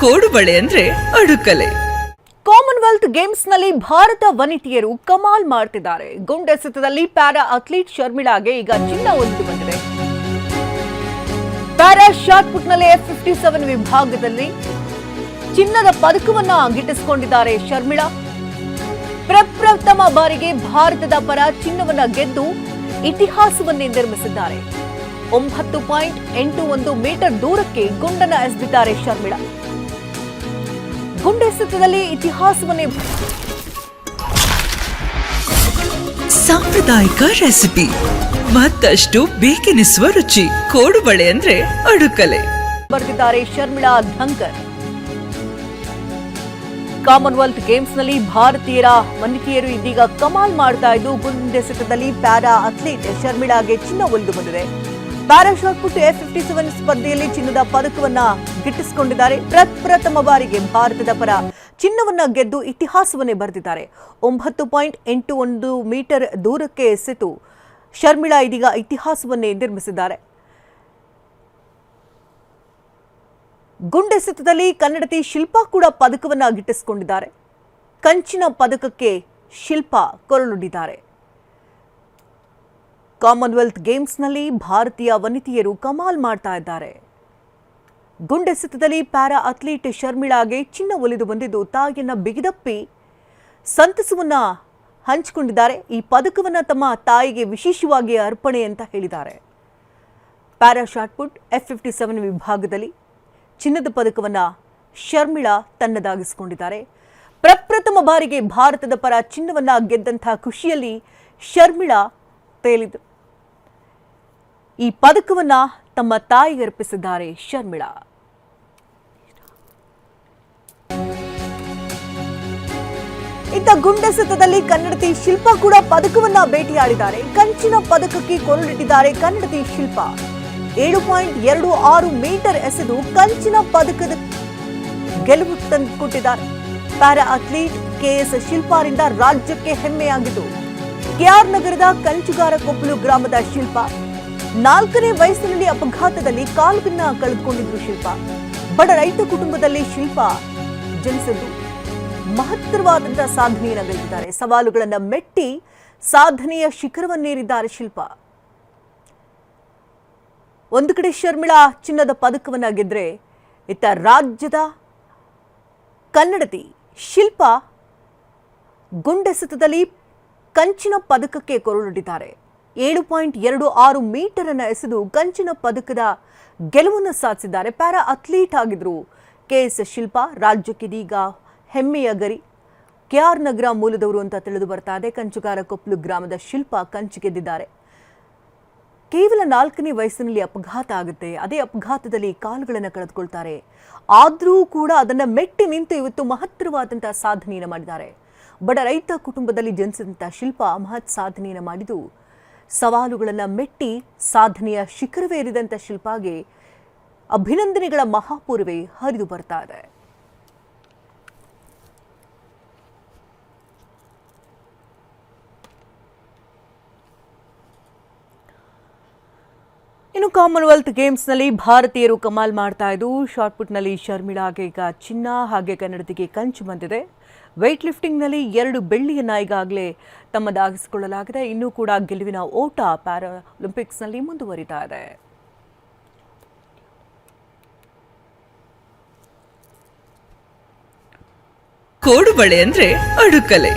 ಕೋಡುಬಳೆ ಅಂದ್ರೆ ಅಡುಕಲೆ. ಕಾಮನ್ವೆಲ್ತ್ ಗೇಮ್ಸ್ನಲ್ಲಿ ಭಾರತ ವನಿತೆಯರು ಕಮಾಲ್ ಮಾಡ್ತಿದ್ದಾರೆ. ಗುಂಡೆಸೆತದಲ್ಲಿ para athlete ಶರ್ಮಿಳಾಗೆ ಈಗ ಚಿನ್ನ ಒಲಿದು ಬಂದಿದೆ. ಪ್ಯಾರಾ ಶಾಟ್ ಪುಟ್ನಲ್ಲಿ F57 ವಿಭಾಗದಲ್ಲಿ ಚಿನ್ನದ ಪದಕವನ್ನ ಗಿಟ್ಟಿಸಿಕೊಂಡಿದ್ದಾರೆ ಶರ್ಮಿಳಾ. ಪ್ರಪ್ರಥಮ ಬಾರಿಗೆ ಭಾರತದ ಪರ ಚಿನ್ನವನ್ನ ಗೆದ್ದು ಇತಿಹಾಸವನ್ನೇ ನಿರ್ಮಿಸಿದ್ದಾರೆ. 9.81 ಮೀಟರ್ ದೂರಕ್ಕೆ ಗುಂಡನ್ನ ಎಸೆದಿದ್ದಾರೆ ಶರ್ಮಿಳಾ. ಗುಂಡೆಸೆತದಲ್ಲಿ ಇತಿಹಾಸವನ್ನೇ ಸಾಂಪ್ರದಾಯಿಕ ರೆಸಿಪಿ ಮತ್ತಷ್ಟು ಬೇಕೆನಿಸುವ ರುಚಿ. ಕೋಡುಬಳೆ ಅಂದ್ರೆ ಅಡುಕಲೆ ಬರೆದಿದ್ದಾರೆ ಶರ್ಮಿಳಾ ಧಂಕರ್. ಕಾಮನ್ವೆಲ್ತ್ ಗೇಮ್ಸ್ನಲ್ಲಿ ಭಾರತೀಯರ ವನಿತೆಯರು ಇದೀಗ ಕಮಾಲ್ ಮಾಡ್ತಾ ಇದ್ದು ಗುಂಡೆಸೆತದಲ್ಲಿ ಪ್ಯಾರಾ ಅಥ್ಲೀಟ್ ಶರ್ಮಿಳಾಗೆ ಚಿನ್ನ ಒಲಿದು ಬಂದಿದೆ. ಪ್ಯಾರಾ ಶಾಟ್ ಪುಟ್ F57 ಸ್ಪರ್ಧೆಯಲ್ಲಿ ಚಿನ್ನದ ಪದಕವನ್ನ ಗಿಟ್ಟಿಸಿಕೊಂಡಿದ್ದಾರೆ. ಪ್ರಪ್ರಥಮ ಬಾರಿಗೆ ಭಾರತದ ಪರ ಚಿನ್ನವನ್ನ ಗೆದ್ದು ಇತಿಹಾಸವನ್ನೇ ಬರೆದಿದ್ದಾರೆ. 9.81 ಮೀಟರ್ ದೂರಕ್ಕೆ ಎಸೆದು ಶರ್ಮಿಳಾ ಇದೀಗ ಇತಿಹಾಸವನ್ನೇ ನಿರ್ಮಿಸಿದ್ದಾರೆ. ಗುಂಡೆಸೆತದಲ್ಲಿ ಕನ್ನಡತಿ ಶಿಲ್ಪಾ ಕೂಡ ಪದಕವನ್ನ ಗಿಟ್ಟಿಸಿಕೊಂಡಿದ್ದಾರೆ. ಕಂಚಿನ ಪದಕಕ್ಕೆ ಶಿಲ್ಪಾ ಕೊರಳುಡಿದ್ದಾರೆ. ಕಾಮನ್ವೆಲ್ತ್ ಗೇಮ್ಸ್ನಲ್ಲಿ ಭಾರತೀಯ ವನಿತೆಯರು ಕಮಾಲ್ ಮಾಡ್ತಾ ಇದ್ದಾರೆ. ಗುಂಡೆಸೆತದಲ್ಲಿ ಪ್ಯಾರಾ ಅಥ್ಲೀಟ್ ಶರ್ಮಿಳಾಗೆ ಚಿನ್ನ ಒಲಿದು ಬಂದಿದ್ದು ತಾಯಿಯನ್ನ ಬಿಗಿದಪ್ಪಿ ಸಂತಸವನ್ನ ಹಂಚಿಕೊಂಡಿದ್ದಾರೆ. ಈ ಪದಕವನ್ನ ತಮ್ಮ ತಾಯಿಗೆ ವಿಶೇಷವಾಗಿ ಅರ್ಪಣೆ ಅಂತ ಹೇಳಿದ್ದಾರೆ. ಪ್ಯಾರಾ ಶಾಟ್ ಪುಟ್ F57 ವಿಭಾಗದಲ್ಲಿ ಚಿನ್ನದ ಪದಕವನ್ನ ಶರ್ಮಿಳಾ ತನ್ನದಾಗಿಸಿಕೊಂಡಿದ್ದಾರೆ. ಪ್ರಪ್ರಥಮ ಬಾರಿಗೆ ಭಾರತದ ಪರ ಚಿನ್ನವನ್ನ ಗೆದ್ದಂತಹ ಖುಷಿಯಲ್ಲಿ ಶರ್ಮಿಳಾ ತೇಲಿದ್ರು. ಈ ಪದಕವನ್ನ ತಮ್ಮ ತಾಯಿಗೆ ಅರ್ಪಿಸಿದ್ದಾರೆ ಶರ್ಮಿಳಾ. ಇತ್ತ ಗುಂಡೆಸೆತದಲ್ಲಿ ಕನ್ನಡತಿ ಶಿಲ್ಪಾ ಕೂಡ ಪದಕವನ್ನ ಭೇಟಿಯಾಡಿದ್ದಾರೆ. ಕಂಚಿನ ಪದಕಕ್ಕೆ ಕೊರಳಿಟ್ಟಿದ್ದಾರೆ ಕನ್ನಡತಿ ಶಿಲ್ಪಾ. 7.26 ಮೀಟರ್ ಎಸೆದು ಕಂಚಿನ ಪದಕದ ಗೆಲುವು ತಂದುಕೊಟ್ಟಿದ್ದಾರೆ. ಪ್ಯಾರಾ ಅಥ್ಲೀಟ್ KS ಶಿಲ್ಪಾರಿಂದ ರಾಜ್ಯಕ್ಕೆ ಹೆಮ್ಮೆಯಾಗಿದ್ದು KR ನಗರದ ಕಂಚುಗಾರಕೊಪ್ಪಲು ಗ್ರಾಮದ ಶಿಲ್ಪಾ 4ನೇ ವಯಸ್ಸಿನಲ್ಲಿ ಅಪಘಾತದಲ್ಲಿ ಕಾಲುಗನ್ನ ಕಳೆದುಕೊಂಡಿದ್ರು. ಶಿಲ್ಪಾ ಬಡ ರೈತ ಕುಟುಂಬದಲ್ಲಿ ಶಿಲ್ಪಾ ಜನಿಸಿದ್ದು ಮಹತ್ತರವಾದಂತಹ ಸಾಧನೆಯನ್ನು ಗಳಿಸಿದ್ದಾರೆ. ಸವಾಲುಗಳನ್ನ ಮೆಟ್ಟಿ ಸಾಧನೆಯ ಶಿಖರವನ್ನೇರಿದ್ದಾರೆ ಶಿಲ್ಪಾ. ಒಂದು ಕಡೆ ಶರ್ಮಿಳಾ ಚಿನ್ನದ ಪದಕವನ್ನ ಗೆದ್ರೆ ಇತ್ತ ರಾಜ್ಯದ ಕನ್ನಡತಿ ಶಿಲ್ಪಾ ಗುಂಡೆಸೆತದಲ್ಲಿ ಕಂಚಿನ ಪದಕಕ್ಕೆ ಕೊರಳಿಟ್ಟಿದ್ದಾರೆ. 7.26 ಮೀಟರ್ ಅನ್ನು ಎಸೆದು ಕಂಚಿನ ಪದಕದ ಗೆಲುವನ್ನು ಸಾಧಿಸಿದ್ದಾರೆ. ಪ್ಯಾರಾ ಅಥ್ಲೀಟ್ ಆಗಿದ್ರು KS ಶಿಲ್ಪಾ. ರಾಜ್ಯಕ್ಕಿದೀಗ ಹೆಮ್ಮೆಯ ಗರಿ. KR ನಗರ ಮೂಲದವರು ಅಂತ ತಿಳಿದು ಬರ್ತಾ ಇದೆ. ಕಂಚುಗಾರಕೊಪ್ಪಲು ಗ್ರಾಮದ ಶಿಲ್ಪಾ ಕಂಚು ಗೆದ್ದಿದ್ದಾರೆ. ಕೇವಲ 4ನೇ ವಯಸ್ಸಿನಲ್ಲಿ ಅಪಘಾತ ಆಗುತ್ತೆ. ಅದೇ ಅಪಘಾತದಲ್ಲಿ ಕಾಲುಗಳನ್ನು ಕಳೆದುಕೊಳ್ತಾರೆ. ಆದರೂ ಕೂಡ ಅದನ್ನ ಮೆಟ್ಟಿ ನಿಂತು ಇವತ್ತು ಮಹತ್ತರವಾದಂತಹ ಸಾಧನೆಯನ್ನು ಮಾಡಿದ್ದಾರೆ. ಬಡ ರೈತ ಕುಟುಂಬದಲ್ಲಿ ಜನಿಸಿದಂತಹ ಶಿಲ್ಪಾ ಮಹತ್ ಸಾಧನೆಯನ್ನು ಮಾಡಿದ್ದು ಸವಾಲುಗಳನ್ನು ಮೆಟ್ಟಿ ಸಾಧನೆಯ ಶಿಖರವೇರಿದಂಥ ಶಿಲ್ಪಾಗೆ ಅಭಿನಂದನೆಗಳ ಮಹಾಪೂರ್ವೇ ಹರಿದು ಬರ್ತಾ ಇದೆ. ಇನ್ನು ಕಾಮನ್ವೆಲ್ತ್ ಗೇಮ್ಸ್ನಲ್ಲಿ ಭಾರತೀಯರು ಕಮಾಲ್ ಮಾಡ್ತಾ ಇದ್ದು ಶಾಟ್ಪುಟ್ನಲ್ಲಿ ಶರ್ಮಿಳಾಗೆ ಈಗ ಚಿನ್ನ ಹಾಗೆ ಕನ್ನಡತಿಗೆ ಕಂಚು ಬಂದಿದೆ. ವೆಯ್ಟ್ ಲಿಫ್ಟಿಂಗ್ನಲ್ಲಿ 2 ಬೆಳ್ಳಿಯನ್ನ ಈಗಾಗಲೇ ತಮ್ಮದಾಗಿಸಿಕೊಳ್ಳಲಾಗಿದೆ. ಇನ್ನೂ ಕೂಡ ಗೆಲುವಿನ ಓಟ ಪ್ಯಾರಾಲಿಂಪಿಕ್ಸ್ನಲ್ಲಿ ಮುಂದುವರಿತಾ ಇದೆ. ಕೋಡುಬಳೆ ಅಂದ್ರೆ ಅಡುಕಲೆ.